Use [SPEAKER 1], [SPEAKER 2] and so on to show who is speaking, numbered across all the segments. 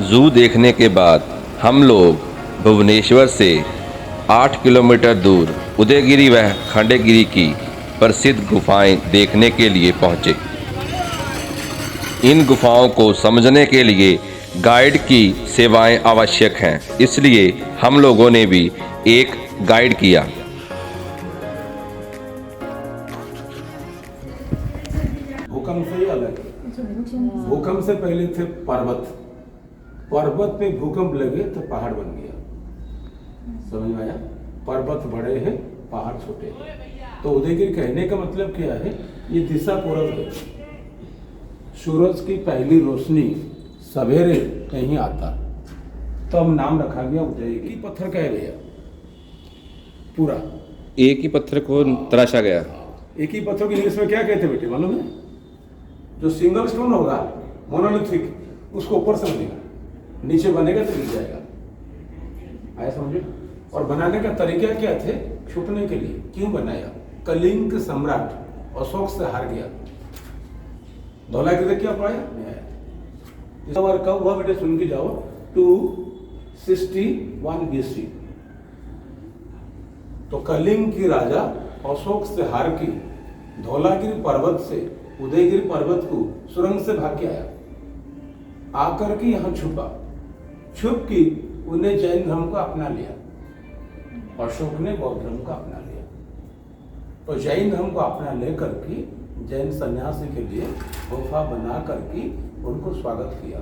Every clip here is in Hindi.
[SPEAKER 1] जू देखने के बाद हम लोग भुवनेश्वर से 8 किलोमीटर दूर उदयगिरी व खंडगिरी की प्रसिद्ध गुफाएं देखने के लिए पहुंचे। इन गुफाओं को समझने के लिए गाइड की सेवाएं आवश्यक हैं, इसलिए हम लोगों ने भी एक गाइड किया।
[SPEAKER 2] भूकंप से ही अलग है। भूकंप से पहले थे पर्वत, पर्वत पे भूकंप लगे तो पहाड़ बन गया। समझ में आया? पर्वत बड़े हैं, पहाड़ छोटे हैं। तो उदयगिरी कहने का मतलब क्या है? ये दिशा पूरब है। सूरज की पहली रोशनी सवेरे कहीं आता, तो अब नाम रखा गया उदयगिरी। पत्थर कह गया पूरा,
[SPEAKER 1] एक ही पत्थर को तराशा गया।
[SPEAKER 2] एक ही पत्थर को इंग्लिश में क्या कहते बेटे मालूम है? जो सिंगल स्टोन होगा मोनोलिथिक, उसको ऊपर से बनेगा, नीचे बनेगा तो गिर जाएगा। आया समझे? और बनाने का तरीका क्या थे? छुपने के लिए। क्यों बनाया? कलिंग सम्राट अशोक से हार गया। धौलागिरी क्या पढ़ाया? इस बार कब हुआ बेटे? सुन के जाओ। 261 BC। तो कलिंग की राजा अशोक से हार की धौलागिरी पर्वत से उदयगिरी पर्वत को सुरंग से भाग के आया, आकर के यहाँ छुपा। छुप की उन्हें जैन धर्म को अपना लिया, अशोक ने बौद्ध धर्म को अपना लिया। तो जैन धर्म को अपना लेकर के जैन सन्यासी के लिए गुफा बना करके उनको स्वागत किया,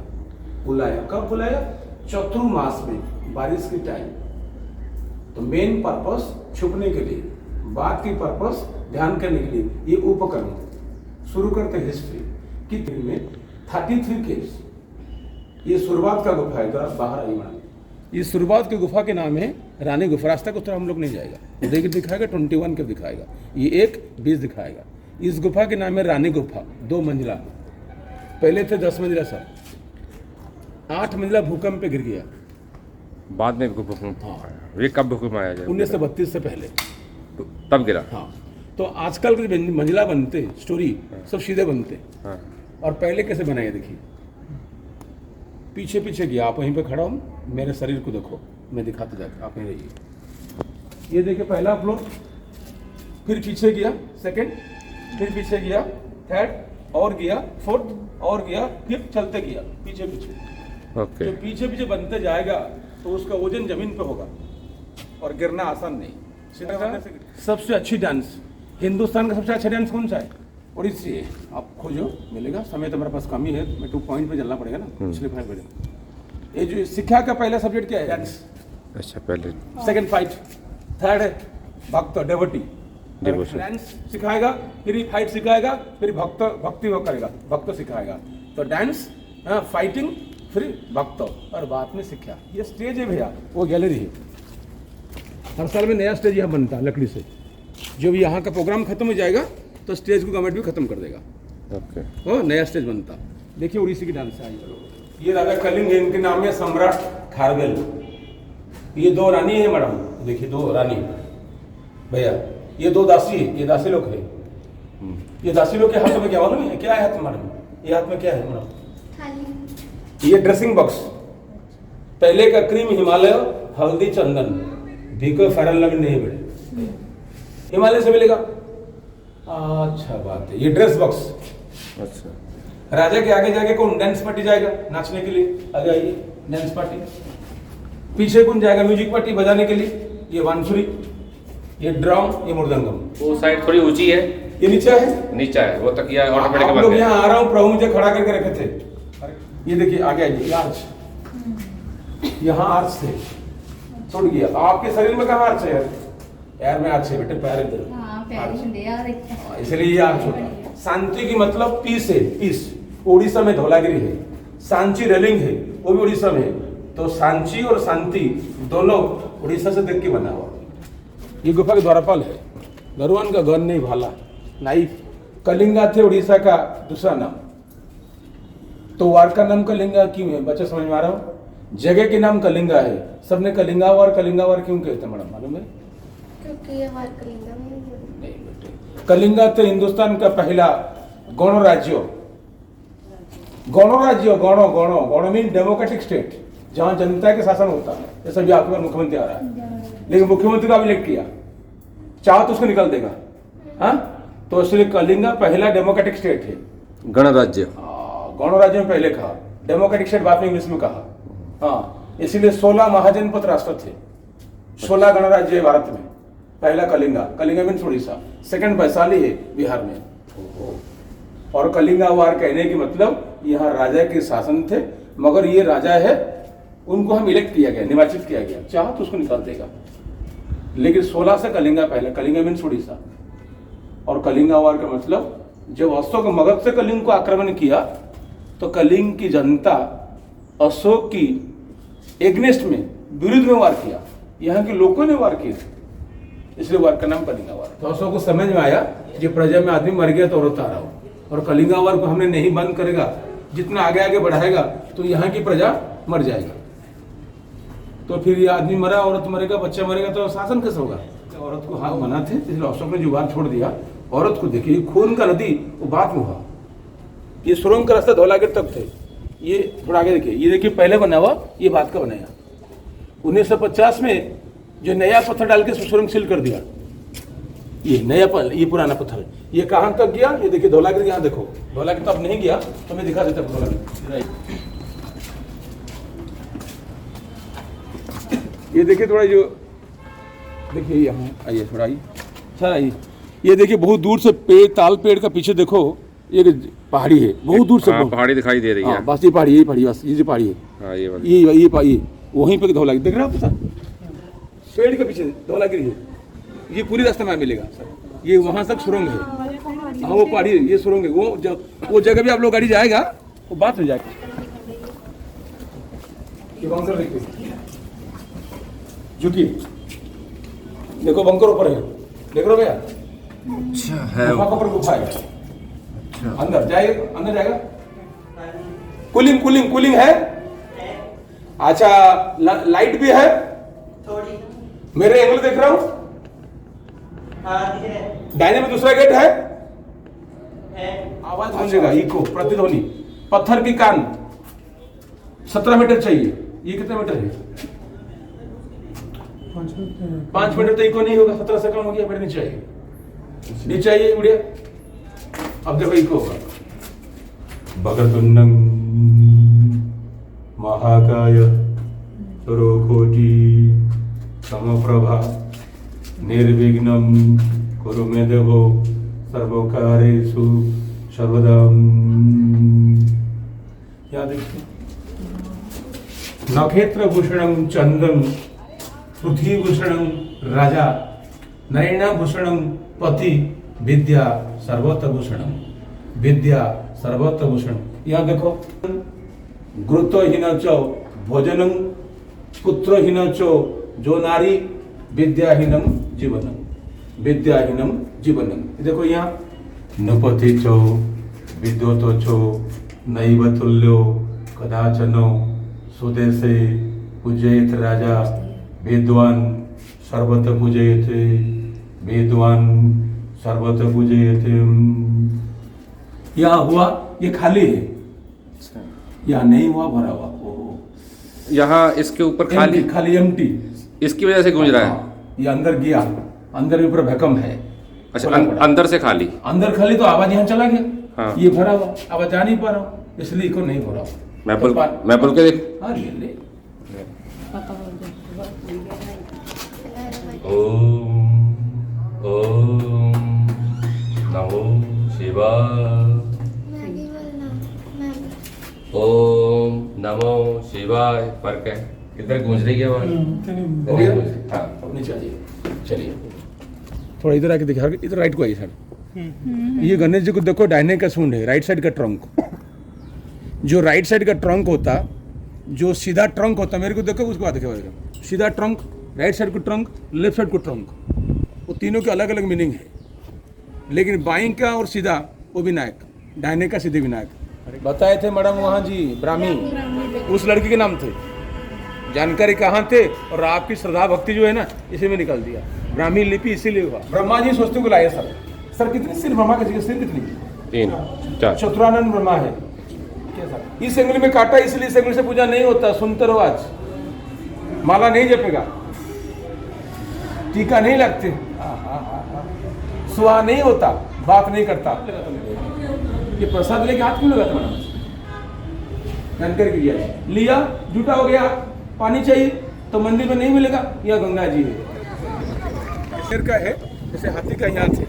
[SPEAKER 2] बुलाया। कब बुलाया? चतुर्मास में, बारिश के टाइम। तो मेन पर्पस छुपने के लिए, बात की पर्पस ध्यान करने के लिए। ये उपकरण शुरू करते हिस्ट्री की में 33 केस। ये शुरुआत का गुफा है, बाहर आई मैडम। ये शुरुआत की गुफा के नाम है रानी गुफा। रास्ता को तो हम लोग नहीं जाएगा, उदयगिरी दिखाएगा, 21 के दिखाएगा, ये 1-20 दिखाएगा। इस गुफा के नाम है रानी गुफा। 2 मंजिला, पहले थे 10 मंजिला सर, 8 मंजिला भूकंप पे गिर गया।
[SPEAKER 1] बाद में भूकंप? हाँ। ये कब भूकंप आया?
[SPEAKER 2] 1932 से पहले
[SPEAKER 1] तो तब गिरा।
[SPEAKER 2] हाँ। तो आजकल के मंजिला बनते स्टोरी सब सीधे बनते।
[SPEAKER 1] हाँ।
[SPEAKER 2] और पहले कैसे बनाए देखिए, पीछे पीछे गया। आप वहीं पे खड़ा हो, मेरे शरीर को देखो, मैं दिखाते जाता, आप यहीं रहिए। ये देखिए पहला फ्लोर, फिर पीछे गया सेकंड, फिर पीछे गया थर्ड, और गया फोर्थ, और गया फिफ्थ, चलते गया पीछे पीछे।
[SPEAKER 1] ओके।
[SPEAKER 2] जो पीछे पीछे बनते जाएगा तो उसका वजन जमीन पे होगा और गिरना आसान नहीं। सीधा सबसे अच्छी डांस हिंदुस्तान का सबसे अच्छा डांस कौन सा है? ओडिसी है। आप खोजो, मिलेगा। समय तो मेरे पास कम ही है, मैं 2 पॉइंट पे चलना पड़ेगा ना, पिछले 5 मिनट। ये जो शिक्षा का पहला सब्जेक्ट क्या है? डांस।
[SPEAKER 1] अच्छा, पहले।
[SPEAKER 2] सेकंड फाइट, थर्ड है भक्त डेवोटी। डांस सिखाएगा, फिर फाइट सिखाएगा, फिर भक्ति वो करेगा, भक्त सिखाएगा। तो डांस, फाइटिंग, फिर भक्त, और बाद में शिक्षा। ये स्टेज है भैया, वो गैलरी है। हर साल में नया स्टेज यहाँ बनता है लकड़ी से। जो भी यहाँ का प्रोग्राम खत्म हो जाएगा तो स्टेज को गवर्नमेंट भी खत्म कर देगा।
[SPEAKER 1] ओके।
[SPEAKER 2] हो नया स्टेज बनता। देखिए उड़ीसी की डांस आई। ये राजा कलिंग है, इनके नाम है सम्राट खारवेल। ये 2 रानी है मैडम, देखिए 2 रानी भैया। ये 2 दासी है, ये दासी लोग है। ये दासी लोग के हाथ में क्या मालूम है? क्या है हाथ मैडम? ये हाथ में क्या है मैडम? ये ड्रेसिंग बॉक्स। पहले का क्रीम हिमालय, हल्दी, चंदन, भीको फेरन लवली नहीं बेटे, हिमालय से मिलेगा। अच्छा बात है। ये ड्रेस बॉक्स।
[SPEAKER 1] अच्छा।
[SPEAKER 2] राजा के आगे जाके कौन? डांस पार्टी जाएगा नाचने के लिए, आगे आइए डांस पार्टी। पीछे कौन जाएगा? म्यूजिक पार्टी बजाने के लिए। ये बांसुरी, ये ड्रम, ये मृदंगम।
[SPEAKER 1] वो साइड थोड़ी ऊंची है,
[SPEAKER 2] ये नीचा है,
[SPEAKER 1] नीचा है वो तकिया ऑटोमेटिक।
[SPEAKER 2] आप लोग यहाँ आ रहा हूँ, प्रभु मुझे खड़ा करके रखे थे। ये देखिए आगे आइए, आर्च, यहाँ आर्च थे, टूट गया। आपके शरीर में कहाँ आर्च है? पैर में आर्च है बेटे, पैर इधर, इसलिए ये आर्च होता। सांची की मतलब पीस है, पीस। उड़ीसा में धौलागिरी है। सांची रेलिंग है, वो भी उड़ीसा में है। तो सांची और शांति दोनों उड़ीसा से देख के बना हुआ। ये गुफा के द्वारपाल है, गरुवन का गन नहीं भाला, नाइफ। कलिंगा थे उड़ीसा का दूसरा नाम। तो वार का नाम कलिंगा क्यों है? बच्चे समझ में आ रहा हो? जगह के नाम कलिंगा है। सबने कलिंगावार क्यों कहते हैं मैडम मालूम है?
[SPEAKER 3] क्योंकि ये वार कलिंगा में
[SPEAKER 2] नहीं बेटे, कलिंगा तो हिंदुस्तान का पहला गणराज्य, गणो मीन डेमोक्रेटिक स्टेट, जहां जनता के शासन होता है। जैसे भी आपके पास मुख्यमंत्री आ रहा है, लेकिन मुख्यमंत्री को आप इलेक्ट किया, चाहो तो उसको निकाल देगा। हाँ, तो इसलिए कलिंगा पहला डेमोक्रेटिक स्टेट है।
[SPEAKER 1] गणराज्य,
[SPEAKER 2] गणराज्य में पहले कहा, डेमोक्रेटिक स्टेट बाद में इंग्लिश में कहा। हाँ, इसीलिए 16 महाजनपद राष्ट्र थे, 16 गणराज्य है भारत में। पहला कलिंगा मीन्स उड़ीसा, सेकंड वैशाली है बिहार में। और कलिंगा वार कहने की मतलब यहाँ राजा के शासन थे, मगर ये राजा है, उनको हम इलेक्ट किया गया, निर्वाचित किया गया, चाहो तो उसको निकाल देगा। लेकिन 16 से कलिंगा पहले, कलिंगा मीन्स उड़ीसा। और कलिंगा वार का मतलब जब अशोक मगध से कलिंग को आक्रमण किया तो कलिंग की जनता अशोक की एग्नेस्ट में, विरुद्ध में वार किया, यहाँ के लोगों ने वार किया, इसलिए वार का नाम कलिंगा वार। तो अशोक को समझ में आया जो प्रजा में आदमी मर गया तो औरत आ रहा हो, और कलिंगा वार को हमने नहीं बंद करेगा, जितना आगे आगे बढ़ाएगा तो यहाँ की प्रजा मर जाएगा। तो फिर ये आदमी मरा, औरत मरेगा, बच्चा मरेगा, तो शासन कैसे होगा। औरत को हाथ मना थे, इसलिए अशोक ने जुबान छोड़ दिया। औरत को देखिए, खून का नदी वो बाद में हुआ। ये सुरंग का रास्ता धौलागिरी तक थे, ये थोड़ा आगे देखिए, ये देखिए पहले बना हुआ, ये बाद का बनाया। 1950 में जो नया पत्थर डाल के सुरंग सील कर दिया, ये नया ये पुराना पत्थर, ये कहाँ तक गया, ये देखिए धौलागिरी। यहाँ देखो, धौलागिरी तो अब नहीं गया, तो मैं दिखा देता धौलागिरी। ये देखिए थोड़ा, जो देखिए यहाँ आइए, थोड़ा आइए, सर आइए। ये देखिए बहुत दूर से पेड़, ताल पेड़ का पीछे देखो, ये पहाड़ी है, बहुत दूर से
[SPEAKER 1] पहाड़ी दिखाई दे रही है।
[SPEAKER 2] बस ये पहाड़ी, यही पहाड़ी, बस ये पहाड़ी है।
[SPEAKER 1] हाँ, ये
[SPEAKER 2] वहीं पे धौलागिरी देख रहे हो आप, पेड़ के पीछे धौलागिरी है। ये पूरी रास्ते में मिलेगा सर, ये वहां तक सुरंग है। हाँ, वो पहाड़ी है, ये सुरंग है। वो जगह भी आप लोग गाड़ी जाएगा, वो बात हो जाएगी। झुकिए, देखो बंकर ऊपर है, देख रहे हो भैया।
[SPEAKER 1] अच्छा है,
[SPEAKER 2] ऊपर गुफा है। अच्छा, अंदर जाएगा। कूलिंग है। अच्छा, लाइट भी है थोड़ी। मेरे एंगल देख रहा हूँ। दाहिने में दूसरा गेट है। आवाज गूंजेगा, इको, प्रतिध्वनि। पत्थर की कान 17 मीटर चाहिए। ये कितने मीटर है? 5 मीटर तो इको नहीं होगा, 17 से कम हो गया, फिर नीचे आइए, नीचे आइए उड़िया। अब देखो इको होगा। भगतुंडं महाकाय सूर्यकोटि समप्रभा निर्विघ्नं कुरु मे देवो सर्वकार्येषु सर्वदा। क्या देखिए, नक्षत्रभूषणं चंद्रं पृथ्वीभूषणं राजा नरेणाभूषणं पति विद्या सर्वतभूषणं विद्या सर्वतभूषणं। यहाँ देखो, गुरुत्वहीन च भोजनं पुत्रहीन च जो नारी विद्याहीनम जीवनम। देखो यहाँ, नृपति चो विद्वतो चो नैव तुल्यो कदाचनो सुदेशे पूजयेत राजा वेदवान सर्वत पूजयेत। यहाँ हुआ, ये खाली है, यहाँ नहीं हुआ, भरा हुआ।
[SPEAKER 1] यहाँ इसके ऊपर
[SPEAKER 2] खाली एम्प्टी,
[SPEAKER 1] इसकी वजह से गूंज रहा है।
[SPEAKER 2] ये अंदर गया, अंदर ऊपर भैकम है।
[SPEAKER 1] अच्छा, अंदर से खाली,
[SPEAKER 2] अंदर खाली, तो आवाज यहाँ चला गया।
[SPEAKER 1] हाँ।
[SPEAKER 2] ये भरा हुआ, आवाज जा नहीं पा रहा हूँ, इसलिए इसको नहीं हो रहा।
[SPEAKER 1] मैं बोल के देख।
[SPEAKER 2] हाँ, ले।
[SPEAKER 1] ओम नमो शिवाय। ओम नमो शिवाय। फर्क है, इधर गूंज रही है आवाज। हाँ, नीचे आइए, चलिए थोड़ा इधर आके दिखा, इधर राइट को आइए सर। ये गणेश जी को देखो, दाहिने का सूंड है, राइट साइड का ट्रंक। जो राइट साइड का ट्रंक होता, जो सीधा ट्रंक होता, मेरे को देखो, उसको देखो, सीधा ट्रंक, राइट साइड को ट्रंक, लेफ्ट साइड को ट्रंक, वो तीनों के अलग अलग मीनिंग है। लेकिन बाईं का और सीधा वो विनायक, दाहिने का सीधे विनायक। बताए थे मैडम वहाँ जी, ब्राह्मी, उस लड़की के नाम थे। जानकारी कहाँ थे, और आपकी श्रद्धा भक्ति जो है ना, इसी में निकल दिया। ब्राह्मी लिपि इसीलिए हुआ। ब्रह्मा जी सोचते को लाए सर,
[SPEAKER 2] सर कितनी सिर ब्रह्मा की जगह सिर कितनी?
[SPEAKER 1] 3 4
[SPEAKER 2] चतुरानंद ब्रह्मा है। इस एंगल में काटा इसलिए इस एंगल से पूजा नहीं होता। सुनते रहो आज, माला नहीं जपेगा, टीका नहीं लगते, सुहा नहीं होता, बात नहीं करता। ये प्रसाद लेके हाथ क्यों लगाता मैडम? जानकर किया लिया, झूठा हो गया, पानी चाहिए तो मंदिर में नहीं मिलेगा, यह गंगा जी है। शेर का है, जैसे हाथी का यहाँ थे,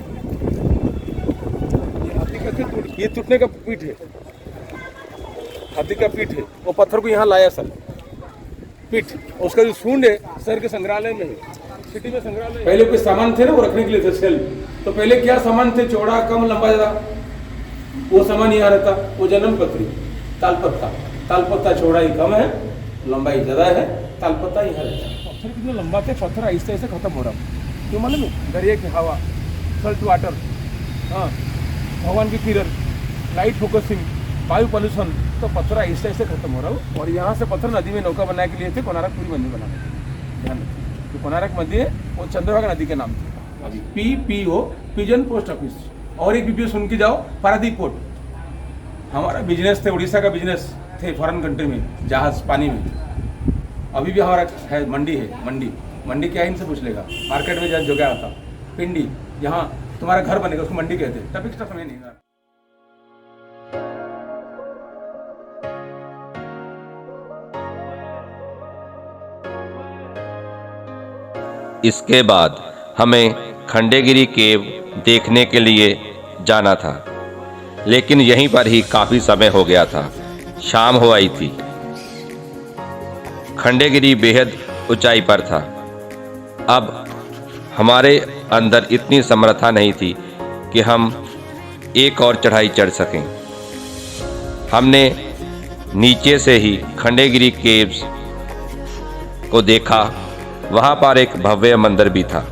[SPEAKER 2] ये हाथी का ये टूटने का पीठ है, हाथी का पीठ है। वो पत्थर को यहाँ लाया सर, पीठ, उसका जो सूंड है सर के संग्रहालय में है, सिटी में संग्रहालय। पहले कोई सामान थे ना वो रखने के लिए थे सेल, तो पहले क्या सामान थे? चौड़ा, कम, लंबा, ज्यादा, वो सामान यहाँ रहता। वो जन्म पत्री, तालपत्ता, तालपत्ता चौड़ाई कम है, लंबाई ज्यादा है, तालपत्ता यहाँ रहता है। पत्थर कितना लंबा थे, पत्थर ऐसे ऐसे खत्म हो रहा, क्यों मालूम है? दरिया की हवा, सल्ट वाटर, हाँ, भगवान की किरण, लाइट फोकसिंग, वायु पॉल्यूशन, तो पत्थर ऐसे ऐसे खत्म हो रहा हो। और यहाँ से पत्थर नदी में नौका बनाने के लिए थे, कोणार्क पूरी मंदिर बनाने। ध्यान रखिए, जो कोणार्क मंदिर है वो चंद्रभागा नदी के नाम थे। अभी PPO पिजन पोस्ट ऑफिस, और एक PPO सुन के जाओ, पारादीप पोर्ट। हमारा बिजनेस थे, उड़ीसा का बिजनेस थे, फॉरेन कंट्री में, जहाज पानी में। अभी भी हमारा है, मंडी है, मंडी क्या है इनसे पूछ लेगा। मार्केट में जहाँ जगह आता, पिंडी, यहाँ तुम्हारा घर बनेगा उसको मंडी कहते हैं। टॉपिक स्टफ में नहीं है।
[SPEAKER 3] इसके बाद हमें खंडेगिरी केव देखने के लिए जाना था, लेकिन यहीं पर ही काफ़ी समय हो गया था, शाम हो आई थी। खंडेगिरी बेहद ऊंचाई पर था। अब हमारे अंदर इतनी समर्था नहीं थी कि हम एक और चढ़ाई चढ़ सकें। हमने नीचे से ही खंडेगिरी केव्स को देखा। वहाँ पर एक भव्य मंदिर भी था।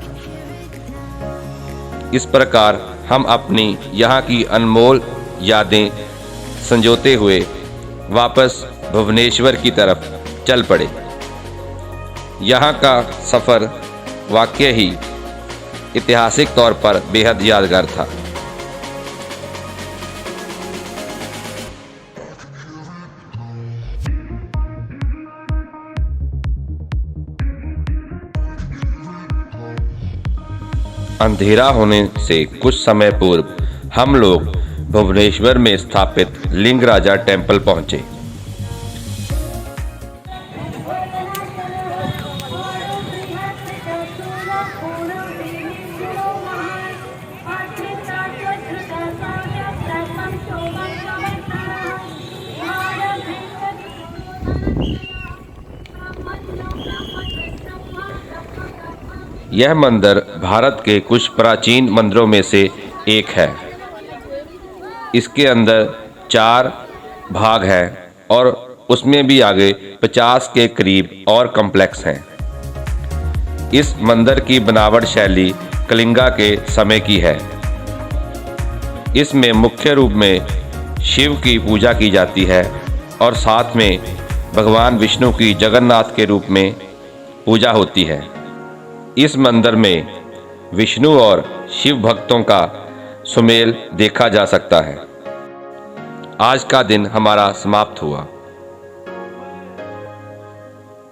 [SPEAKER 3] इस प्रकार हम अपनी यहाँ की अनमोल यादें संजोते हुए वापस भुवनेश्वर की तरफ चल पड़े। यहाँ का सफ़र वाकई ही ऐतिहासिक तौर पर बेहद यादगार था। अंधेरा होने से कुछ समय पूर्व हम लोग भुवनेश्वर में स्थापित लिंगराजा टेम्पल पहुंचे। यह मंदिर भारत के कुछ प्राचीन मंदिरों में से एक है। इसके अंदर 4 भाग हैं और उसमें भी आगे 50 के करीब और कॉम्प्लेक्स हैं। इस मंदिर की बनावट शैली कलिंगा के समय की है। इसमें मुख्य रूप में शिव की पूजा की जाती है और साथ में भगवान विष्णु की जगन्नाथ के रूप में पूजा होती है। इस मंदिर में विष्णु और शिव भक्तों का सुमेल देखा जा सकता है। आज का दिन हमारा समाप्त हुआ।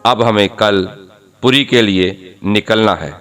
[SPEAKER 3] अब हमें कल पुरी के लिए निकलना है।